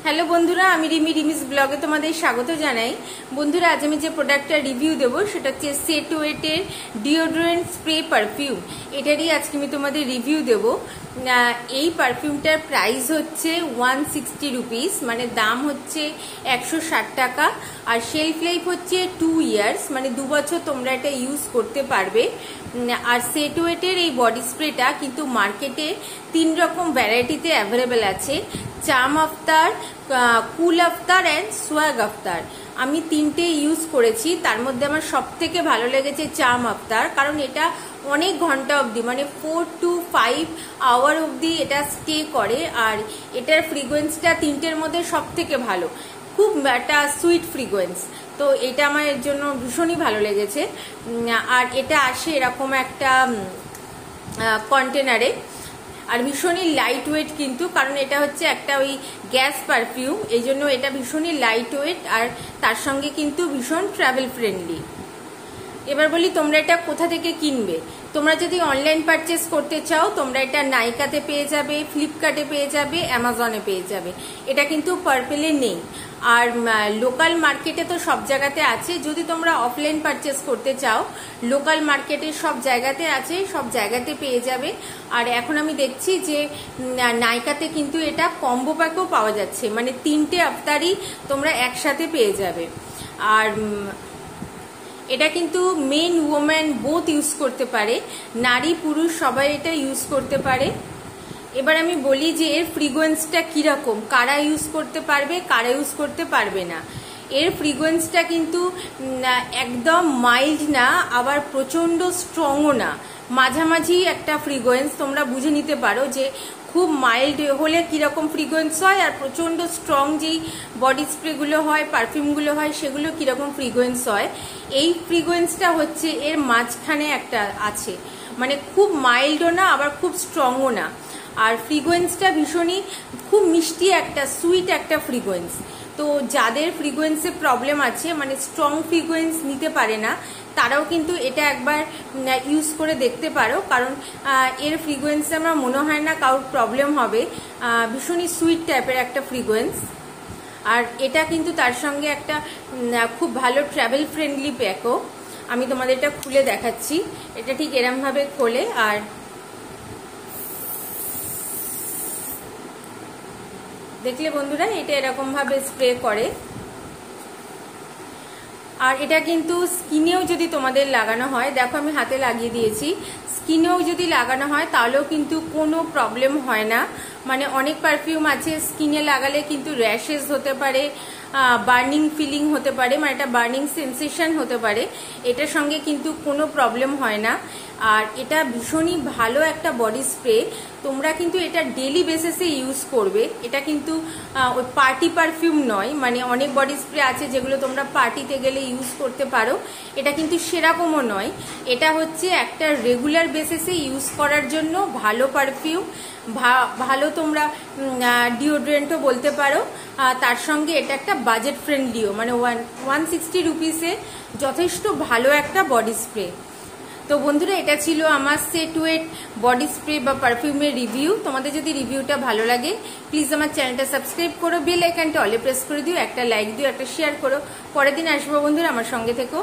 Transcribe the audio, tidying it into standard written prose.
Hello বন্ধুরা, আমি রিমিস ব্লগে তোমাদের স্বাগত জানাই। বন্ধুরা, আজ আমি যে প্রোডাক্টটা রিভিউ দেবো সেটা হচ্ছে সেট ওয়েটের ডিওডোরেন্ট স্প্রে পারফিউম। এটারই আজকে আমি তোমাদের রিভিউ দেবো। এই পারফিউমটার প্রাইস হচ্ছে 160 রুপিস, মানে দাম হচ্ছে 160 টাকা। আর শেলফ লাইফ হচ্ছে 2 ইয়ার্স, মানে 2 বছর তোমরা এটা ইউজ করতে পারবে। আর সেট ওয়েটের এই বডি স্প্রেটা কিন্তু মার্কেটে 3 রকম ভ্যারাইটিতে অ্যাভেলেবেল আছে: চাম আফতার, কুল আফতার অ্যান্ড সোয়াগ আফতার। আমি 3টে ইউজ করেছি, তার মধ্যে আমার সব থেকে ভালো লেগেছে চাম আফতার, কারণ এটা অনেক ঘন্টা অবধি, মানে 4 to 5 আওয়ার অবধি এটা স্টে করে। আর এটার ফ্রিকোয়েন্সটা 3টের মধ্যে সব থেকে ভালো, খুব একটা সুইট ফ্রিকোয়েন্স। তো এটা আমার এর জন্য ভীষণই ভালো লেগেছে। আর এটা আসে এরকম একটা কন্টেনারে, আর ভীষণই লাইট ওয়েট কিন্তু, কারণ এটা হচ্ছে একটা ওই গ্যাস পারফিউম, এই জন্য এটা ভীষণই লাইট ওয়েট। আর তার সঙ্গে কিন্তু ভীষণ ট্রাভেল ফ্রেন্ডলি। এবার বলি তোমরা এটা কোথা থেকে কিনবে। তোমরা যদি অনলাইন পারচেস করতে চাও, তোমরা এটা নাইকাতে পেয়ে যাবে, ফ্লিপকার্টে পেয়ে যাবে, অ্যামাজনে পেয়ে যাবে। এটা কিন্তু পার্পেলে নেই। আর লোকাল মার্কেটে তো সব জায়গাতে আছে। যদি তোমরা অফলাইন পারচেস করতে চাও, লোকাল মার্কেটে সব জায়গাতে আছে, সব জায়গাতে পেয়ে যাবে। আর এখন আমি দেখছি যে নাইকাতে কিন্তু এটা কম্বো প্যাকও পাওয়া যাচ্ছে, মানে 3টে আফতারই তোমরা একসাথে পেয়ে যাবে। আর এটা কিন্তু মেন ওমেন বোথ ইউজ করতে পারে, নারী পুরুষ সবাই এটা ইউজ করতে পারে। এবার আমি বলি যে এর ফ্রিকোয়েন্সটা কীরকম, কারা ইউজ করতে পারবে, কারা ইউজ করতে পারবে না। এর ফ্রিকোয়েন্সটা কিন্তু একদম মাইল্ড না, আবার প্রচণ্ড স্ট্রংও না, মাঝামাঝি একটা ফ্রিকোয়েন্স। তোমরা বুঝে নিতে পারো যে খুব মাইল্ড হলে কীরকম ফ্রিকোয়েন্স হয়, আর প্রচণ্ড স্ট্রং যেই বডি স্প্রেগুলো হয়, পারফিউমগুলো হয়, সেগুলো কীরকম ফ্রিকোয়েন্স হয়। এই ফ্রিকোয়েন্সটা হচ্ছে এর মাঝখানে একটা আছে, মানে খুব মাইল্ডও না, আবার খুব স্ট্রংও না। আর ফ্রিকোয়েন্সটা ভীষণই খুব মিষ্টি একটা সুইট একটা ফ্রিকোয়েন্স। তো যাদের ফ্রিকোয়েন্সে প্রবলেম আছে, মানে স্ট্রং ফ্রিকোয়েন্স নিতে পারে না, তারাও কিন্তু এটা একবার ইউজ করে দেখতে পারো, কারণ এর ফ্রিকোয়েন্সে আমার মনে হয় না কারোর প্রবলেম হবে। ভীষণই সুইট টাইপের একটা ফ্রিকোয়েন্স। আর এটা কিন্তু তার সঙ্গে একটা খুব ভালো ট্রাভেল ফ্রেন্ডলি প্যাকও। আমি তোমাদের এটা খুলে দেখাচ্ছি। এটা ঠিক এরমভাবে খোলে, আর দেখলে বন্ধুরা এটা এরকম ভাবে স্প্রে করে। আর এটা কিন্তু স্কিনেও যদি তোমাদের লাগানো হয়, দেখো আমি হাতে লাগিয়ে দিয়েছি, স্কিনেও যদি লাগানো হয় তাহলেও কিন্তু কোনো প্রবলেম হয় না। মানে অনেক পারফিউম আছে স্কিনে লাগালে কিন্তু র্যাশেস হতে পারে, বার্নিং ফিলিং হতে পারে, মানে একটা বার্নিং সেন্সেশন হতে পারে। এটার সঙ্গে কিন্তু কোনো প্রবলেম হয় না। আর এটা ভীষণই ভালো একটা বডি স্প্রে। তোমরা কিন্তু এটা ডেলি বেসিসে ইউজ করবে। এটা কিন্তু ওই পার্টি পারফিউম নয়, মানে অনেক বডি স্প্রে আছে যেগুলো তোমরা পার্টিতে গেলে ইউজ করতে পারো, এটা কিন্তু সেরকমও নয়। এটা হচ্ছে একটা রেগুলার বেসিসে ইউজ করার জন্য ভালো পারফিউম, ভালো তোমরা ডিওড্রেন্টও বলতে পারো। তার সঙ্গে এটা একটা বাজেট ফ্রেন্ডলিও, মানে 160 রুপিসে যথেষ্ট ভালো একটা বডি স্প্রে। তো বন্ধুরা, এটা ছিল আমার সেট ওয়েট বডি স্প্রে বা পারফিউমের রিভিউ। তোমাদের যদি রিভিউটা ভালো লাগে, প্লিজ আমার চ্যানেলটা সাবস্ক্রাইব করো, বেল আইকনটা অলে প্রেস করে দিও, একটা লাইক দিও, একটা শেয়ার করো। পরের দিন আসবো বন্ধুরা, আমার সঙ্গে থেকো।